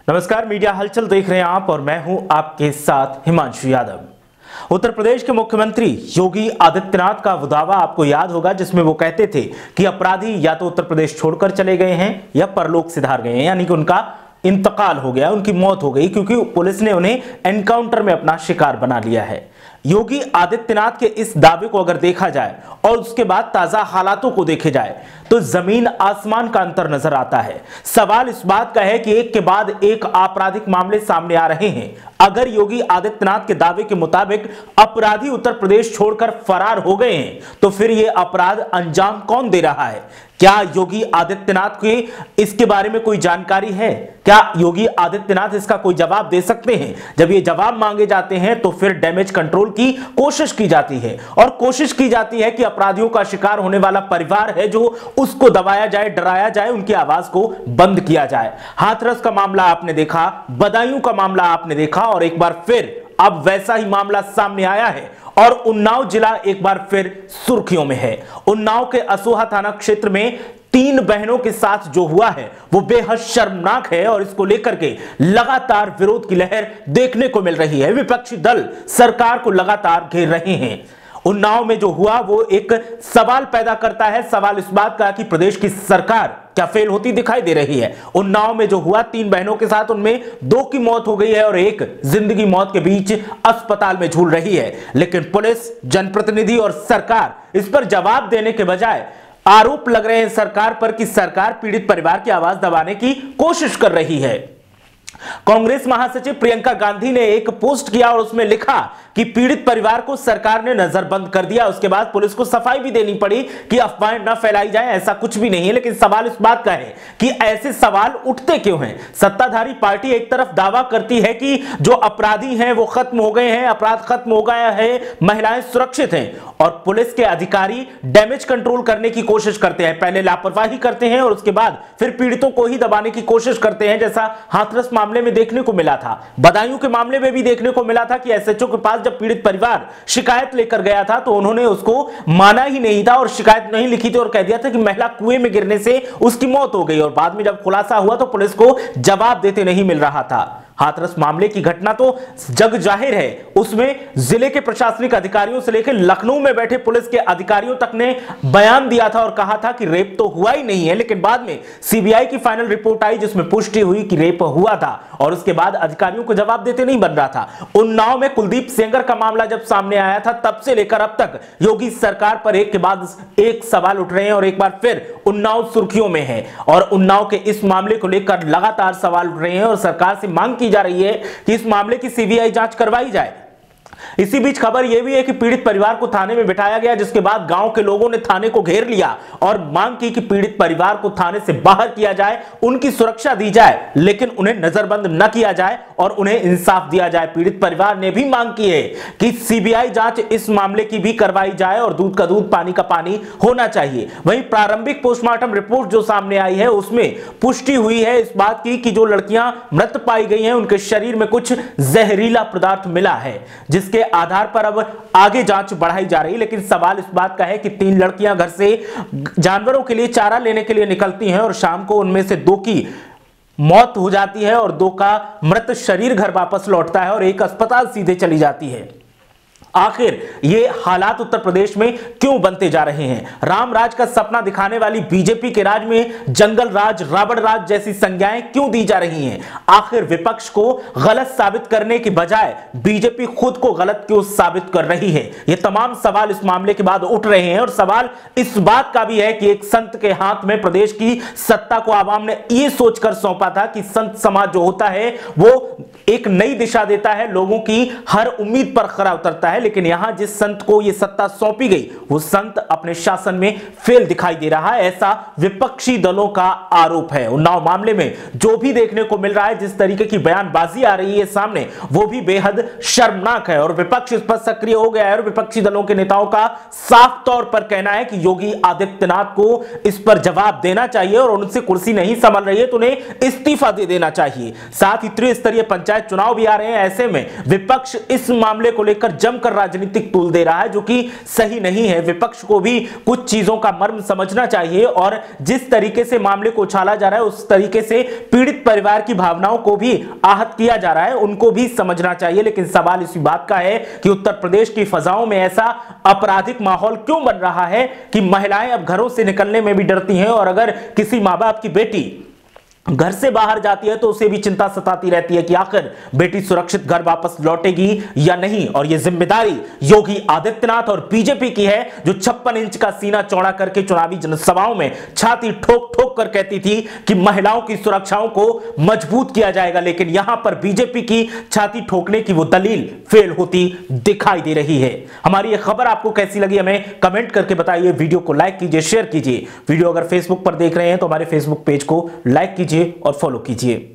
नमस्कार, मीडिया हलचल देख रहे हैं आप और मैं हूं आपके साथ हिमांशु यादव। उत्तर प्रदेश के मुख्यमंत्री योगी आदित्यनाथ का वो दावा आपको याद होगा जिसमें वो कहते थे कि अपराधी या तो उत्तर प्रदेश छोड़कर चले गए हैं या परलोक सिधार गए हैं, यानी कि उनका इंतकाल हो गया, उनकी मौत हो गई क्योंकि पुलिस ने उन्हें एनकाउंटर में अपना शिकार बना लिया है। योगी आदित्यनाथ के इस दावे को अगर देखा जाए और उसके बाद ताजा हालातों को देखे जाए तो जमीन आसमान का अंतर नजर आता है। सवाल इस बात का है कि एक के बाद एक आपराधिक मामले सामने आ रहे हैं। अगर योगी आदित्यनाथ के दावे के मुताबिक अपराधी उत्तर प्रदेश छोड़कर फरार हो गए हैं तो फिर यह अपराध अंजाम कौन दे रहा है? क्या योगी आदित्यनाथ के इसके बारे में कोई जानकारी है? क्या योगी आदित्यनाथ इसका कोई जवाब दे सकते हैं? जब ये जवाब मांगे जाते हैं तो फिर डैमेज कंट्रोल की कोशिश की जाती है और कोशिश की जाती है कि अपराधियों का शिकार होने वाला परिवार है जो उसको दबाया जाए, डराया जाए, उनकी आवाज को बंद किया जाए। हाथरस का मामला आपने देखा, बदायूं का मामला आपने देखा और एक बार फिर अब वैसा ही मामला सामने आया है और उन्नाव जिला एक बार फिर सुर्खियों में है। उन्नाव के असोहा थाना क्षेत्र में 3 बहनों के साथ जो हुआ है वो बेहद शर्मनाक है और इसको लेकर के लगातार विरोध की लहर देखने को मिल रही है। विपक्षी दल सरकार को लगातार घेर रहे हैं। उन्नाव में जो हुआ वो एक सवाल पैदा करता है। सवाल इस बात का कि प्रदेश की सरकार क्या फेल होती दिखाई दे रही है। उन्नाव में जो हुआ 3 बहनों के साथ, उनमें 2 की मौत हो गई है और एक जिंदगी मौत के बीच अस्पताल में झूल रही है। लेकिन पुलिस, जनप्रतिनिधि और सरकार इस पर जवाब देने के बजाय आरोप लग रहे हैं सरकार पर कि सरकार पीड़ित परिवार की आवाज दबाने की कोशिश कर रही है। कांग्रेस महासचिव प्रियंका गांधी ने एक पोस्ट किया और उसमें लिखा कि पीड़ित परिवार को सरकार ने नजरबंद कर दिया। उसके बाद पुलिस को सफाई भी देनी पड़ी कि अफवाहें न फैलाई जाए, ऐसा कुछ भी नहीं है। लेकिन सवाल इस बात का है कि ऐसे सवाल उठते क्यों हैं? सत्ताधारी पार्टी एक तरफ दावा करती है कि जो अपराधी हैं वो खत्म हो गए हैं, अपराध खत्म हो गया है, महिलाएं सुरक्षित हैं, और पुलिस के अधिकारी डैमेज कंट्रोल करने की कोशिश करते हैं। पहले लापरवाही करते हैं और उसके बाद फिर पीड़ितों को ही दबाने की कोशिश करते हैं, जैसा हाथरस मामले में देखने को मिला था। बदायूं के मामले में भी देखने को मिला था कि एसएचओ के पास जब पीड़ित परिवार शिकायत लेकर गया था तो उन्होंने उसको माना ही नहीं था और शिकायत नहीं लिखी थी और कह दिया था कि महिला कुएं में गिरने से उसकी मौत हो गई, और बाद में जब खुलासा हुआ तो पुलिस को जवाब देते नहीं मिल रहा था। हाथरस मामले की घटना तो जग जाहिर है, उसमें जिले के प्रशासनिक अधिकारियों से लेकर लखनऊ में बैठे पुलिस के अधिकारियों तक ने बयान दिया था और कहा था कि रेप तो हुआ ही नहीं है। लेकिन बाद में सीबीआई की फाइनल रिपोर्ट आई जिसमें पुष्टि हुई कि रेप हुआ था और उसके बाद अधिकारियों को जवाब देते नहीं बन रहा था। उन्नाव में कुलदीप सेंगर का मामला जब सामने आया था तब से लेकर अब तक योगी सरकार पर एक के बाद एक सवाल उठ रहे हैं और एक बार फिर उन्नाव सुर्खियों में है और उन्नाव के इस मामले को लेकर लगातार सवाल उठ रहे हैं और सरकार से मांग जा रही है कि इस मामले की सीबीआई जांच करवाई जाए। इसी बीच खबर यह भी है कि पीड़ित परिवार को थाने में बिठाया गया, जिसके बाद गांव के लोगों ने थाने को घेर लिया और मांग की कि पीड़ित परिवार को थाने से बाहर किया जाए, उनकी सुरक्षा दी जाए, लेकिन उन्हें नजरबंद न किया जाए और उन्हें इंसाफ दिया जाए। पीड़ित परिवार ने भी मांग की है कि सीबीआई जांच इस मामले की भी करवाई जाए और दूध का दूध, पानी का पानी होना चाहिए। वहीं प्रारंभिक पोस्टमार्टम रिपोर्ट जो सामने आई है उसमें पुष्टि हुई है इस बात की कि जो लड़कियां मृत पाई गई हैं उनके शरीर में कुछ जहरीला पदार्थ मिला है, जिसके आधार पर अब आगे जांच बढ़ाई जा रही है। लेकिन सवाल इस बात का है कि 3 लड़कियां घर से जानवरों के लिए चारा लेने के लिए निकलती हैं और शाम को उनमें से 2 की मौत हो जाती है और 2 का मृत शरीर घर वापस लौटता है और एक अस्पताल सीधे चली जाती है। आखिर ये हालात उत्तर प्रदेश में क्यों बनते जा रहे हैं? राम राज का सपना दिखाने वाली बीजेपी के राज में जंगल राज, रावण राज जैसी संज्ञाएं क्यों दी जा रही हैं? आखिर विपक्ष को गलत साबित करने की बजाय बीजेपी खुद को गलत क्यों साबित कर रही है? ये तमाम सवाल इस मामले के बाद उठ रहे हैं और सवाल इस बात का भी है कि एक संत के हाथ में प्रदेश की सत्ता को आवाम ने यह सोचकर सौंपा था कि संत समाज जो होता है वो एक नई दिशा देता है, लोगों की हर उम्मीद पर खरा उतरता है। लेकिन यहां जिस संत को यह सत्ता सौंपी गई वो संत अपने शासन में फेल दिखाई दे रहा है, ऐसा विपक्षी दलों का आरोप है। उन्नाव मामले में जो भी देखने को मिल रहा है, जिस तरीके की बयानबाजी आ रही है सामने, वो भी बेहद शर्मनाक है और विपक्ष इस पर सक्रिय हो गया है और विपक्षी दलों के नेताओं का साफ तौर पर कहना है कि योगी आदित्यनाथ को इस पर जवाब देना चाहिए और उनसे कुर्सी नहीं संभल रही है तो उन्हें इस्तीफा दे देना चाहिए। साथ ही त्रिस्तरीय पंचायत चुनाव भी आ रहे हैं, ऐसे में विपक्ष इस मामले को लेकर जमकर जमकर राजनीतिक तूल दे रहा है, जो कि सही नहीं है। विपक्ष को भी कुछ चीजों का मर्म समझना चाहिए और जिस तरीके से मामले को उछाला जा रहा है उस तरीके से पीड़ित परिवार की भावनाओं को भी आहत किया जा रहा है, उनको भी समझना चाहिए। लेकिन सवाल इसी बात का है कि उत्तर प्रदेश की फजाओं में ऐसा आपराधिक माहौल क्यों बन रहा है कि महिलाएं अब घरों से निकलने में भी डरती हैं और अगर किसी मां बाप की बेटी घर से बाहर जाती है तो उसे भी चिंता सताती रहती है कि आखिर बेटी सुरक्षित घर वापस लौटेगी या नहीं। और यह जिम्मेदारी योगी आदित्यनाथ और बीजेपी की है, जो 56 इंच का सीना चौड़ा करके चुनावी जनसभाओं में छाती ठोक ठोक कर कहती थी कि महिलाओं की सुरक्षाओं को मजबूत किया जाएगा। लेकिन यहां पर बीजेपी की छाती ठोकने की वो दलील फेल होती दिखाई दे रही है। हमारी यह खबर आपको कैसी लगी हमें कमेंट करके बताइए। वीडियो को लाइक कीजिए, शेयर कीजिए। वीडियो अगर फेसबुक पर देख रहे हैं तो हमारे फेसबुक पेज को लाइक कीजिए और फॉलो कीजिए।